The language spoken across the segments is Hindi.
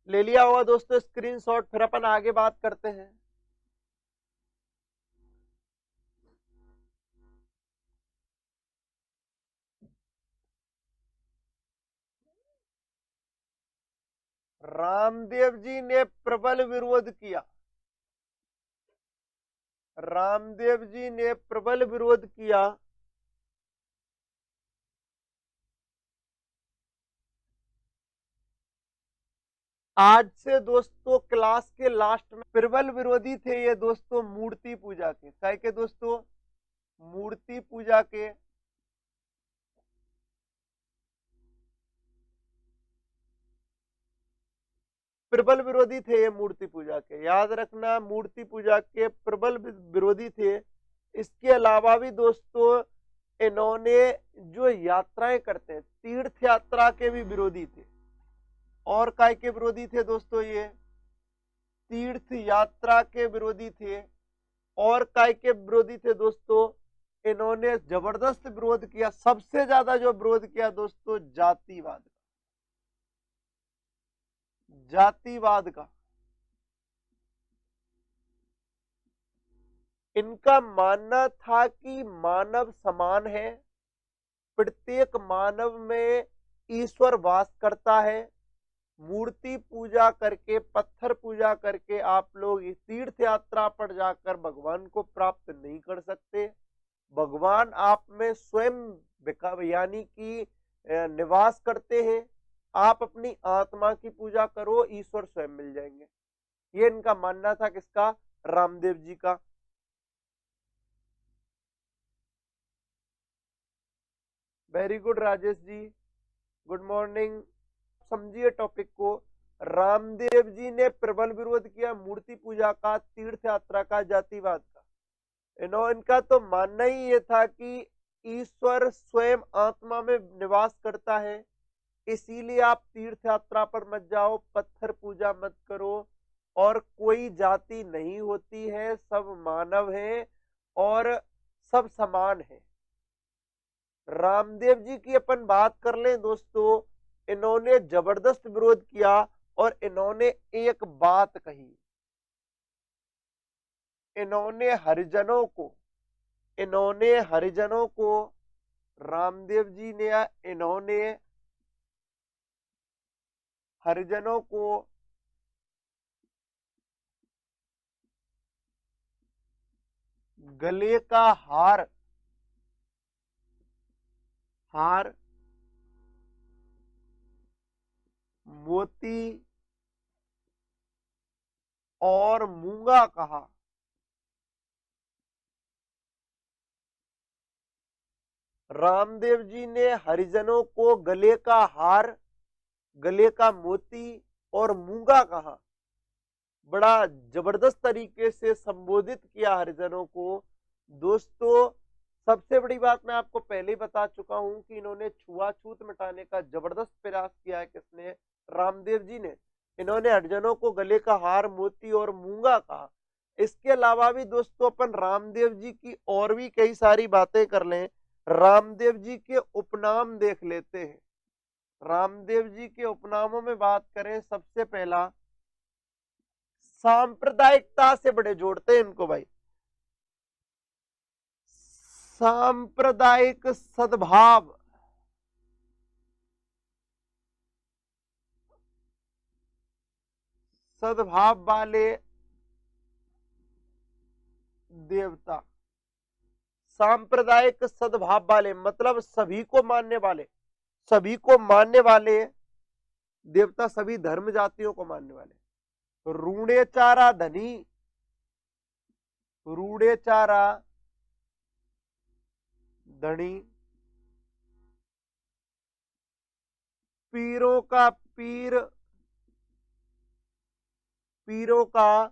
ले लिया होगा दोस्तों स्क्रीनशॉट, फिर अपन आगे बात करते हैं। रामदेव जी ने प्रबल विरोध किया। रामदेव जी ने प्रबल विरोध किया। आज से दोस्तों क्लास के लास्ट में प्रबल विरोधी थे ये दोस्तों मूर्ति पूजा के, क्या के दोस्तों, मूर्ति पूजा के। प्रबल विरोधी थे ये मूर्ति पूजा के, याद रखना, मूर्ति पूजा के प्रबल विरोधी थे। इसके अलावा भी दोस्तों इन्होंने जो यात्राएं करते हैं तीर्थ यात्रा के भी विरोधी थे। और काय के विरोधी थे दोस्तों, ये तीर्थ यात्रा के विरोधी थे। और काय के विरोधी थे दोस्तों, इन्होंने जबरदस्त विरोध किया, सबसे ज्यादा जो विरोध किया दोस्तों जातिवाद, जातिवाद का। इनका मानना था कि मानव समान है, प्रत्येक मानव में ईश्वर वास करता है। मूर्ति पूजा करके, पत्थर पूजा करके आप लोग इस तीर्थ यात्रा पर जाकर भगवान को प्राप्त नहीं कर सकते। भगवान आप में स्वयं यानी कि निवास करते हैं। आप अपनी आत्मा की पूजा करो, ईश्वर स्वयं मिल जाएंगे। ये इनका मानना था, किसका, रामदेव जी का। Very good Rajesh ji, good morning. समझिए टॉपिक को। रामदेव जी ने प्रबल विरोध किया मूर्ति पूजा का, तीर्थ यात्रा का, जातिवाद का। इनका तो मानना ही ये था कि ईश्वर स्वयं आत्मा में निवास करता है, इसीलिए आप तीर्थ यात्रा पर मत जाओ, पत्थर पूजा मत करो। और कोई जाति नहीं होती है, सब मानव है और सब समान है। रामदेव जी की अपन बात कर लें दोस्तों, इन्होंने जबरदस्त विरोध किया और इन्होंने एक बात कही। इन्होंने हरिजनों को, इन्होंने हरिजनों को, रामदेव जी ने इन्होंने हरिजनों को गले का हार, हार, मोती और मूंगा कहा। रामदेव जी ने हरिजनों को गले का हार, गले का मोती और मूंगा कहा। बड़ा जबरदस्त तरीके से संबोधित किया हरिजनों को। दोस्तों सबसे बड़ी बात मैं आपको पहले ही बता चुका हूं कि इन्होंने छुआछूत मिटाने का जबरदस्त प्रयास किया है। किसने, रामदेव जी ने। इन्होंने हरिजनों को गले का हार, मोती और मूंगा कहा। इसके अलावा भी दोस्तों अपन रामदेव जी की और भी कई सारी बातें कर लें। रामदेव जी के उपनाम देख लेते हैं। रामदेव जी के उपनामों में बात करें, सबसे पहला सांप्रदायिकता से बड़े जोड़ते हैं इनको भाई। सांप्रदायिक सद्भाव, सद्भाव वाले देवता। सांप्रदायिक सद्भाव वाले मतलब सभी को मानने वाले, सभी को मानने वाले देवता, सभी धर्म जातियों को मानने वाले। रूढ़े चारा धनी, रूढ़े चारा धनी, पीरों का पीर, पीरों का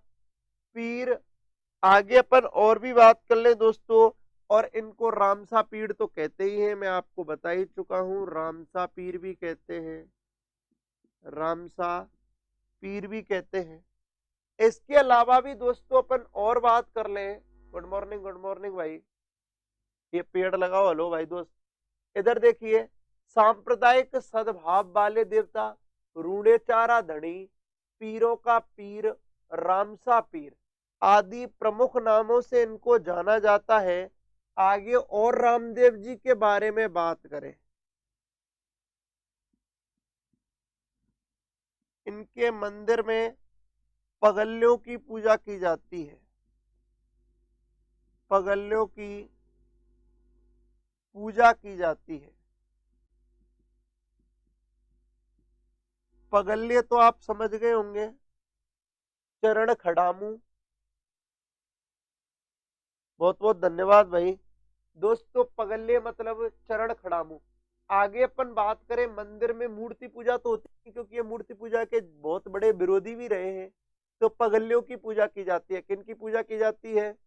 पीर। आगे अपन और भी बात कर ले दोस्तों। और इनको रामसा पीर तो कहते ही हैं, मैं आपको बता ही चुका हूं, रामसा पीर भी कहते हैं, रामसा पीर भी कहते हैं। इसके अलावा भी दोस्तों अपन और बात कर ले। गुड मॉर्निंग, गुड मॉर्निंग भाई। ये पेड़ लगाओ, हेलो भाई दोस्त। इधर देखिए, सांप्रदायिक सद्भाव वाले देवता, रूढ़े चारा धनी, पीरों का पीर, रामसा पीर आदि प्रमुख नामों से इनको जाना जाता है। आगे और रामदेव जी के बारे में बात करें, इनके मंदिर में पगल्यों की पूजा की जाती है। पगल्यों की पूजा की जाती है। पगल्य तो आप समझ गए होंगे, चरण खड़ामू। बहुत बहुत धन्यवाद भाई। दोस्तों पगल्य मतलब चरण खड़ामू। आगे अपन बात करें, मंदिर में मूर्ति पूजा तो होती है, क्योंकि ये मूर्ति पूजा के बहुत बड़े विरोधी भी रहे हैं। तो पगल्यों की पूजा की जाती है। किन की पूजा की जाती है?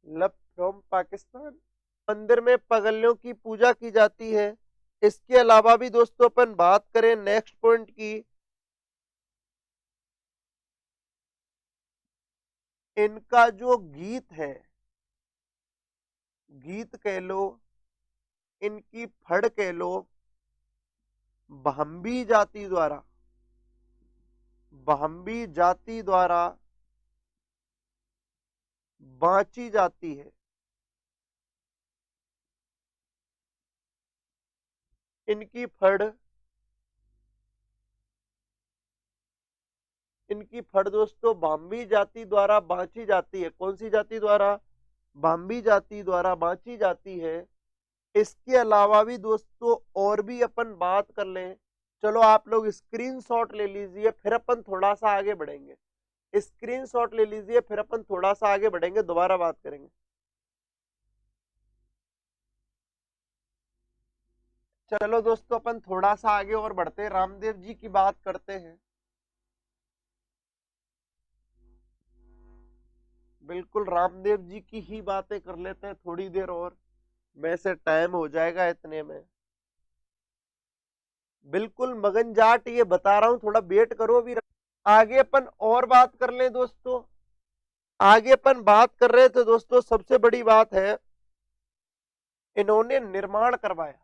लब फ्रॉम पाकिस्तान। मंदिर में पगल्यों की पूजा की जाती है। इसके अलावा भी दोस्तों अपन बात करें नेक्स्ट पॉइंट की, इनका जो गीत है, गीत कह लो, इनकी फड़ कह लो, बहम्बी जाति द्वारा, बहम्बी जाति द्वारा बांची जाती है। इनकी फड़, इनकी फड़ दोस्तों भाम्बी जाति द्वारा बांची जाती है। कौन सी जाति द्वारा? भाम्बी जाति द्वारा बांची जाती है। इसके अलावा भी दोस्तों और भी अपन बात कर लें, चलो आप लोग स्क्रीनशॉट ले लीजिए, फिर अपन थोड़ा सा आगे बढ़ेंगे। स्क्रीनशॉट ले लीजिए, फिर अपन थोड़ा सा आगे बढ़ेंगे, दोबारा बात करेंगे। चलो दोस्तों अपन थोड़ा सा आगे और बढ़ते हैं, रामदेव जी की बात करते हैं। बिल्कुल रामदेव जी की ही बातें कर लेते हैं थोड़ी देर और, वैसे टाइम हो जाएगा इतने में। बिल्कुल मगन जाट, ये बता रहा हूं, थोड़ा वेट करो अभी। आगे अपन और बात कर ले दोस्तों। आगे अपन बात कर रहे थे दोस्तों, सबसे बड़ी बात है, इन्होंने निर्माण करवाया,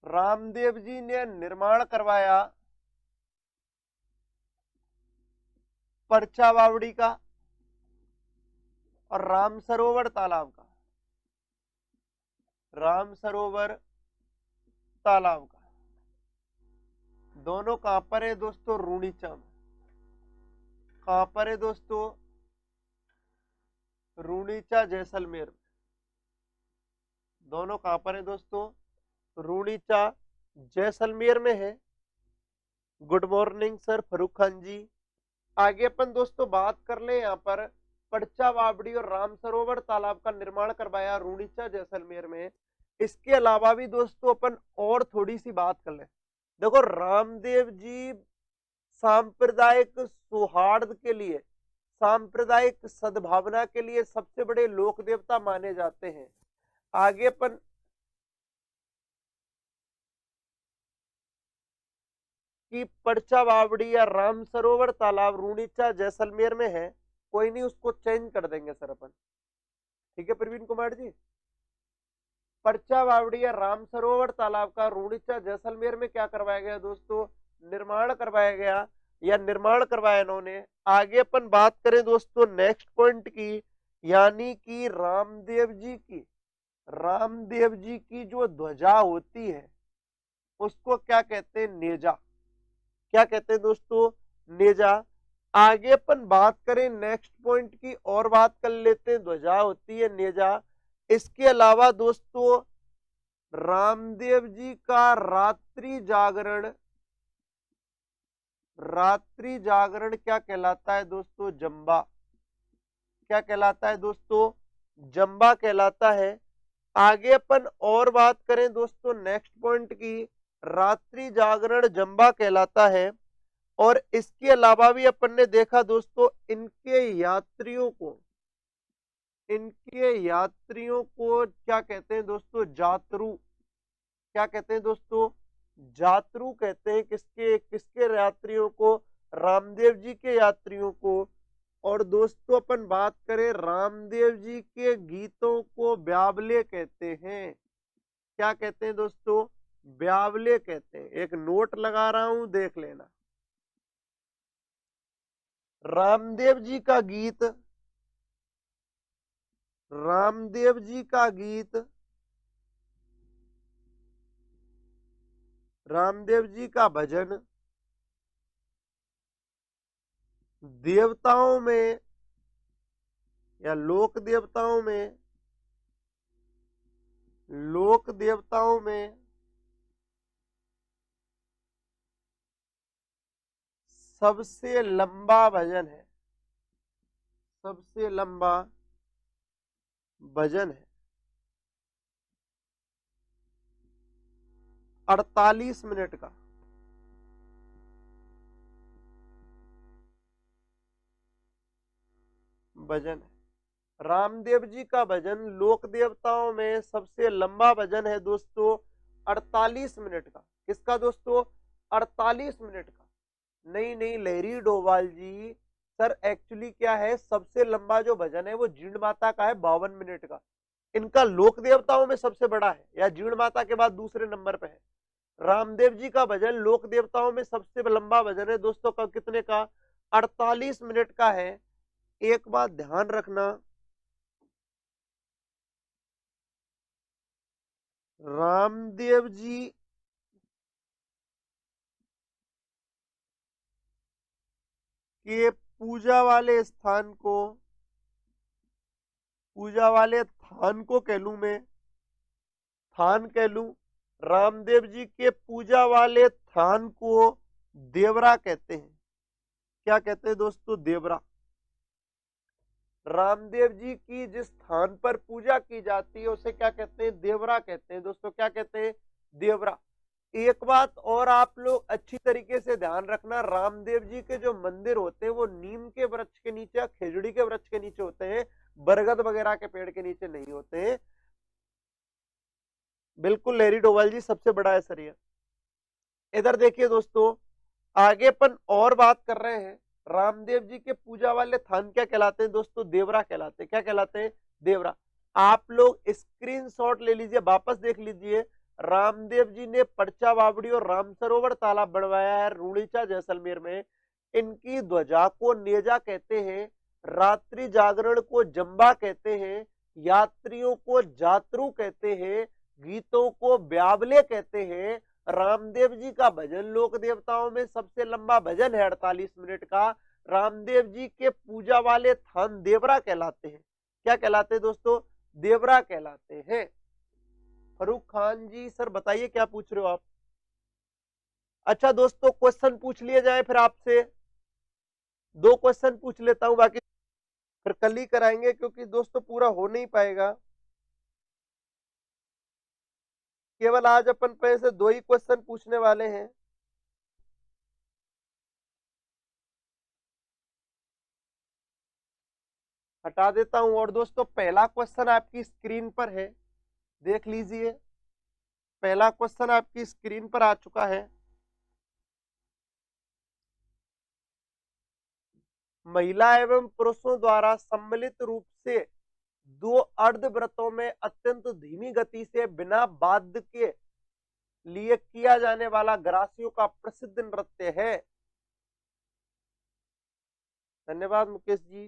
रामदेव जी ने निर्माण करवाया परचा बावड़ी का और राम सरोवर तालाब का, राम सरोवर तालाब का। दोनों कहां पर है दोस्तों? रूणीचा में। कहां पर है दोस्तों? रूणीचा जैसलमेर में। दोनों कहां पर है दोस्तों? रूणीचा जैसलमेर में है। Good morning sir Farooq Khan ji. आगे अपन दोस्तों बात कर ले, यहाँ पर परचा बावड़ी और राम सरोवर तालाब का निर्माण करवाया रूणीचा जैसलमेर में। इसके अलावा भी दोस्तों अपन और थोड़ी सी बात कर ले। देखो रामदेव जी सांप्रदायिक सौहार्द के लिए, सांप्रदायिक सद्भावना के लिए सबसे बड़े लोक देवता माने जाते हैं। आगे अपन की परचा बावड़ी या राम सरोवर तालाब रूणीचा जैसलमेर में है, कोई नहीं, उसको चेंज कर देंगे सर अपन। ठीक है प्रवीण कुमार जी। परचा बावड़ी या राम सरोवर तालाब का रूणीचा जैसलमेर में क्या करवाया गया दोस्तों? निर्माण करवाया गया, या निर्माण करवाया इन्होंने। आगे अपन बात करें दोस्तों नेक्स्ट पॉइंट की, यानी कि रामदेव जी की जो ध्वजा होती है उसको क्या कहते हैं? नेजा। क्या कहते हैं दोस्तों? नेजा। आगे अपन बात करें नेक्स्ट पॉइंट की और बात कर लेते हैं, ध्वजा होती है नेजा। इसके अलावा दोस्तों रामदेव जी का रात्रि जागरण क्या कहलाता है दोस्तों? जंबा। क्या कहलाता है दोस्तों? जंबा कहलाता है। आगे अपन और बात करें दोस्तों नेक्स्ट पॉइंट की, रात्रि जागरण जंबा कहलाता है। और इसके अलावा भी अपन ने देखा दोस्तों, इनके यात्रियों को क्या कहते हैं दोस्तों? जातरू। क्या कहते हैं दोस्तों? जातरू कहते हैं। किसके किसके यात्रियों को? रामदेव जी के यात्रियों को और दोस्तों अपन बात करें रामदेव जी के गीतों को ब्यावले कहते हैं। क्या कहते हैं दोस्तों? ब्यावले कहते हैं। एक नोट लगा रहा हूं, देख लेना। रामदेव जी का गीत, रामदेव जी का गीत, रामदेव जी का भजन देवताओं में या लोक देवताओं में, लोक देवताओं में सबसे लंबा भजन है, सबसे लंबा भजन है। 48 मिनट का भजन है। रामदेव जी का भजन लोक देवताओं में सबसे लंबा भजन है दोस्तों, 48 मिनट का। किसका दोस्तों? 48 मिनट का। नहीं नहीं लहरी डोभाल जी, सर एक्चुअली क्या है, सबसे लंबा जो भजन है वो जीण माता का है, 52 मिनट का। इनका लोक देवताओं में सबसे बड़ा है, या जीण माता के बाद दूसरे नंबर पे है। रामदेव जी का भजन लोक देवताओं में सबसे लंबा भजन है दोस्तों का, कितने का? 48 मिनट का है। एक बात ध्यान रखना, रामदेव जी के पूजा वाले स्थान को, पूजा वाले थान को कह लूं मैं, थान कह लूं, रामदेव जी के पूजा वाले थान को देवरा कहते हैं। क्या कहते हैं दोस्तों? देवरा। रामदेव जी की जिस स्थान पर पूजा की जाती है उसे क्या कहते हैं? देवरा कहते हैं दोस्तों। क्या कहते हैं? देवरा। एक बात और आप लोग अच्छी तरीके से ध्यान रखना, रामदेव जी के जो मंदिर होते हैं वो नीम के वृक्ष के नीचे या खेजड़ी के वृक्ष के नीचे होते हैं, बरगद वगैरह के पेड़ के नीचे नहीं होते हैं। बिल्कुल लहरी डोभाल जी, सबसे बड़ा है सर ये। इधर देखिए दोस्तों, आगे अपन और बात कर रहे हैं। रामदेव जी के पूजा वाले थान क्या कहलाते हैं दोस्तों? देवरा कहलाते हैं। क्या कहलाते हैं? देवरा। आप लोग स्क्रीनशॉट ले लीजिए, वापस देख लीजिए। रामदेव जी ने पर्चा बावड़ी और रामसरोवर तालाब बनवाया है रूड़ीचा जैसलमेर में। इनकी ध्वजा को नेजा कहते हैं, रात्रि जागरण को जंबा कहते हैं, यात्रियों को जातरू कहते हैं, गीतों को ब्यावले कहते हैं। रामदेव जी का भजन लोक देवताओं में सबसे लंबा भजन है 48 मिनट का। रामदेव जी के पूजा वाले थान देवरा कहलाते हैं। क्या कहलाते हैं दोस्तों? देवरा कहलाते हैं। फरूक खान जी, सर बताइए क्या पूछ रहे हो आप? अच्छा दोस्तों, क्वेश्चन पूछ लिए जाए फिर आपसे। 2 क्वेश्चन पूछ लेता हूं, बाकी फिर कल ही कराएंगे क्योंकि दोस्तों पूरा हो नहीं पाएगा। केवल आज अपन पे से 2 ही क्वेश्चन पूछने वाले हैं। हटा देता हूं। और दोस्तों पहला क्वेश्चन आपकी स्क्रीन पर है, देख लीजिए। पहला क्वेश्चन आपकी स्क्रीन पर आ चुका है। महिला एवं पुरुषों द्वारा सम्मिलित रूप से 2 अर्धव्रतों में अत्यंत धीमी गति से बिना वाद्य के लिए किया जाने वाला ग्रासियों का प्रसिद्ध नृत्य है। धन्यवाद मुकेश जी।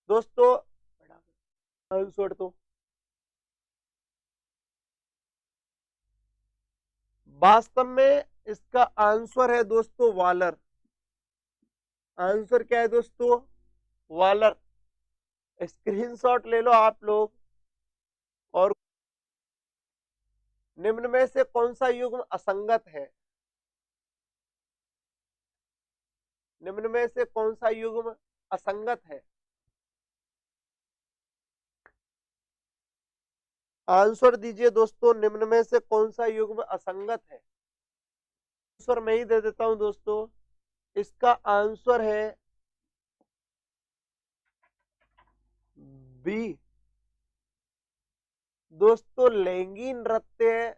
दोस्तों आंसर तो वास्तव में इसका आंसर है दोस्तों वालर। आंसर क्या है दोस्तों? वालर। स्क्रीनशॉट ले लो आप लोग। और निम्न में से कौन सा युग्म असंगत है? निम्न में से कौन सा युग्म असंगत है? आंसर दीजिए दोस्तों, निम्न में से कौन सा युग्म असंगत है? आंसर मैं ही दे देता हूं दोस्तों। इसका आंसर है बी। दोस्तों लैंगिक नृत्य